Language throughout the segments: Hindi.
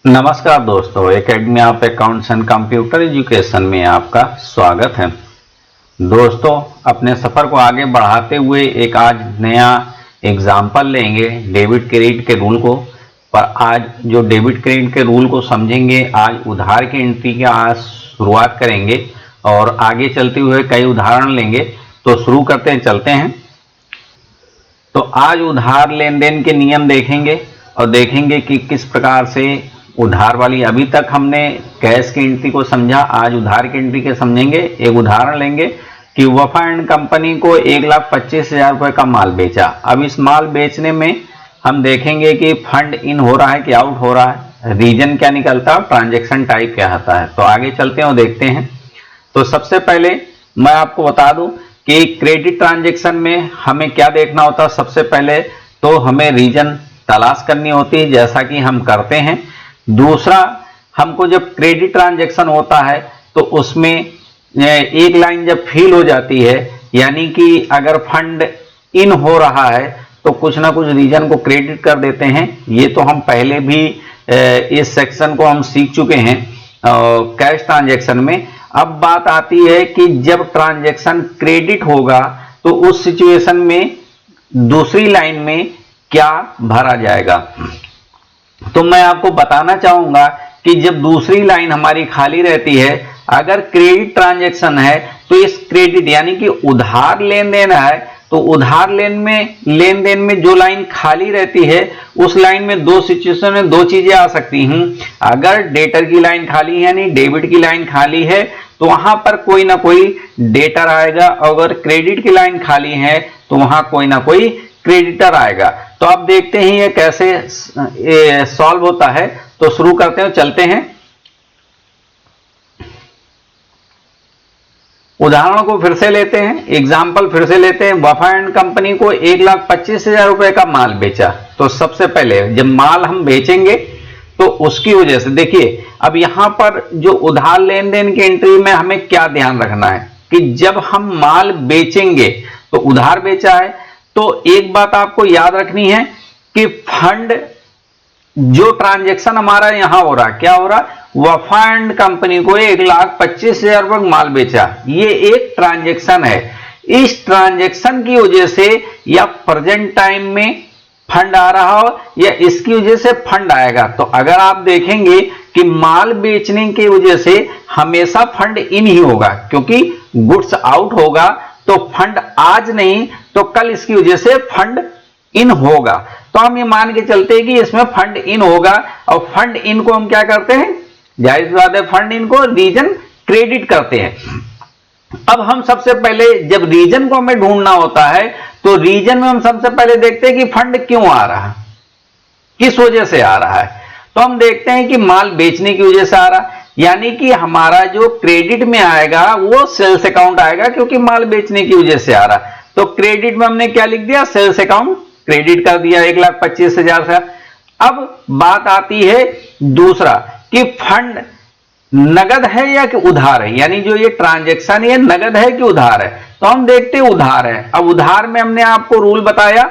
नमस्कार दोस्तों, academy of accounts and computer education में आपका स्वागत है। दोस्तों, अपने सफर को आगे बढ़ाते हुए एक आज नया एग्जाम्पल लेंगे डेबिट क्रेडिट के रूल को। पर आज जो डेबिट क्रेडिट के रूल को समझेंगे, आज उधार की एंट्री की आज शुरुआत करेंगे और आगे चलते हुए कई उदाहरण लेंगे। तो शुरू करते हैं, चलते हैं। तो आज उधार लेन देन के नियम देखेंगे और देखेंगे कि किस प्रकार से उधार वाली, अभी तक हमने कैश की एंट्री को समझा, आज उधार की एंट्री के समझेंगे। एक उदाहरण लेंगे कि वफा एंड कंपनी को 1,25,000 रुपये का माल बेचा। अब इस माल बेचने में हम देखेंगे कि फंड इन हो रहा है कि आउट हो रहा है, रीजन क्या निकलता है, ट्रांजैक्शन टाइप क्या आता है। तो आगे चलते हैं और देखते हैं। तो सबसे पहले मैं आपको बता दूं कि क्रेडिट ट्रांजैक्शन में हमें क्या देखना होता है। सबसे पहले तो हमें रीजन तलाश करनी होती है, जैसा कि हम करते हैं। दूसरा, हमको जब क्रेडिट ट्रांजैक्शन होता है तो उसमें एक लाइन जब फिल हो जाती है, यानी कि अगर फंड इन हो रहा है तो कुछ ना कुछ रीजन को क्रेडिट कर देते हैं। ये तो हम पहले भी इस सेक्शन को हम सीख चुके हैं कैश ट्रांजैक्शन में। अब बात आती है कि जब ट्रांजैक्शन क्रेडिट होगा तो उस सिचुएशन में दूसरी लाइन में क्या भरा जाएगा। तो मैं आपको बताना चाहूंगा कि जब दूसरी लाइन हमारी खाली रहती है, अगर क्रेडिट ट्रांजैक्शन है तो इस क्रेडिट यानी कि उधार लेन देन है, तो उधार लेन देन में जो लाइन खाली रहती है उस लाइन में दो सिचुएशन में दो चीजें आ सकती हैं। अगर डेटर की लाइन खाली है, यानी डेबिट की लाइन खाली है, तो वहां पर कोई ना कोई डेटर आएगा। अगर क्रेडिट की लाइन खाली है तो वहां कोई ना कोई क्रेडिटर आएगा। तो अब देखते हैं ये कैसे सॉल्व होता है। तो शुरू करते हैं, चलते हैं। उदाहरण को फिर से लेते हैं, एग्जाम्पल फिर से लेते हैं। वफा एंड कंपनी को 1,25,000 रुपए का माल बेचा। तो सबसे पहले जब माल हम बेचेंगे तो उसकी वजह से देखिए, अब यहां पर जो उधार लेन देन की एंट्री में हमें क्या ध्यान रखना है कि जब हम माल बेचेंगे तो उधार बेचा है, तो एक बात आपको याद रखनी है कि फंड जो ट्रांजैक्शन हमारा यहां हो रहा, क्या हो रहा, वफा एंड कंपनी को 1,25,000 रुपये माल बेचा, ये एक ट्रांजैक्शन है। इस ट्रांजैक्शन की वजह से या प्रेजेंट टाइम में फंड आ रहा हो या इसकी वजह से फंड आएगा। तो अगर आप देखेंगे कि माल बेचने की वजह से हमेशा फंड इन ही होगा, क्योंकि गुड्स आउट होगा तो फंड आज नहीं तो कल इसकी वजह से फंड इन होगा। तो हम ये मान के चलते हैं कि इसमें फंड इन होगा, और फंड इन को हम क्या करते हैं, जाहिर सी बात है फंड इन को रीजन क्रेडिट करते हैं। अब हम सबसे पहले जब रीजन को हमें ढूंढना होता है तो रीजन में हम सबसे पहले देखते हैं कि फंड क्यों आ रहा है, किस वजह से आ रहा है। तो हम देखते हैं कि माल बेचने की वजह से आ रहा है, यानी कि हमारा जो क्रेडिट में आएगा वो सेल्स अकाउंट आएगा, क्योंकि माल बेचने की वजह से आ रहा है। तो क्रेडिट में हमने क्या लिख दिया, सेल्स अकाउंट क्रेडिट कर दिया 1,25,000 से। अब बात आती है दूसरा कि फंड नगद है या कि उधार है, यानी जो ये ट्रांजैक्शन ये नगद है कि उधार है। तो हम देखते हैं उधार है। अब उधार में हमने आपको रूल बताया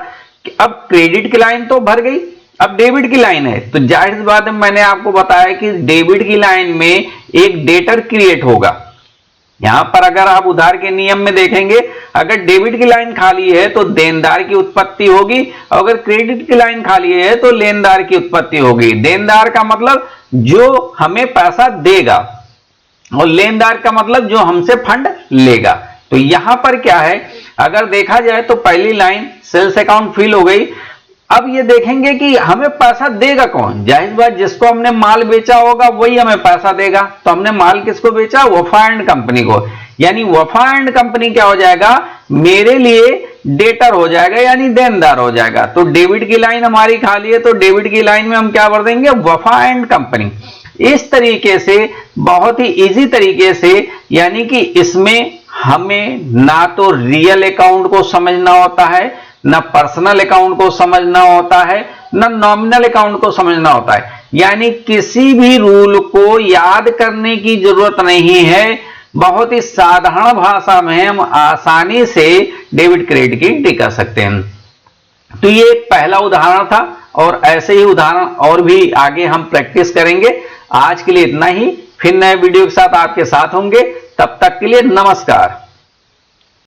कि अब क्रेडिट की लाइन तो भर गई, अब डेबिट की लाइन है। तो जाहिर सी बात है मैंने आपको बताया कि डेबिट की लाइन में एक डेटर क्रिएट होगा। यहां पर अगर आप उधार के नियम में देखेंगे, अगर डेबिट की लाइन खाली है तो देनदार की उत्पत्ति होगी, अगर क्रेडिट की लाइन खाली है तो लेनदार की उत्पत्ति होगी। देनदार का मतलब जो हमें पैसा देगा और लेनदार का मतलब जो हमसे फंड लेगा। तो यहां पर क्या है, अगर देखा जाए तो पहली लाइन सेल्स अकाउंट फिल हो गई। अब ये देखेंगे कि हमें पैसा देगा कौन, जाहिर बात जिसको हमने माल बेचा होगा वही हमें पैसा देगा। तो हमने माल किसको बेचा, वफा एंड कंपनी को, यानी वफा एंड कंपनी क्या हो जाएगा, मेरे लिए डेटर हो जाएगा, यानी देनदार हो जाएगा। तो डेबिट की लाइन हमारी खाली है तो डेबिट की लाइन में हम क्या भर देंगे, वफा एंड कंपनी। इस तरीके से बहुत ही इजी तरीके से, यानी कि इसमें हमें ना तो रियल अकाउंट को समझना होता है, ना पर्सनल अकाउंट को समझना होता है, ना नॉमिनल अकाउंट को समझना होता है, यानी किसी भी रूल को याद करने की जरूरत नहीं है। बहुत ही साधारण भाषा में हम आसानी से डेबिट क्रेडिट की एंट्री कर सकते हैं। तो ये एक पहला उदाहरण था। और ऐसे ही उदाहरण और भी आगे हम प्रैक्टिस करेंगे। आज के लिए इतना ही, फिर नए वीडियो के साथ आपके साथ होंगे। तब तक के लिए नमस्कार।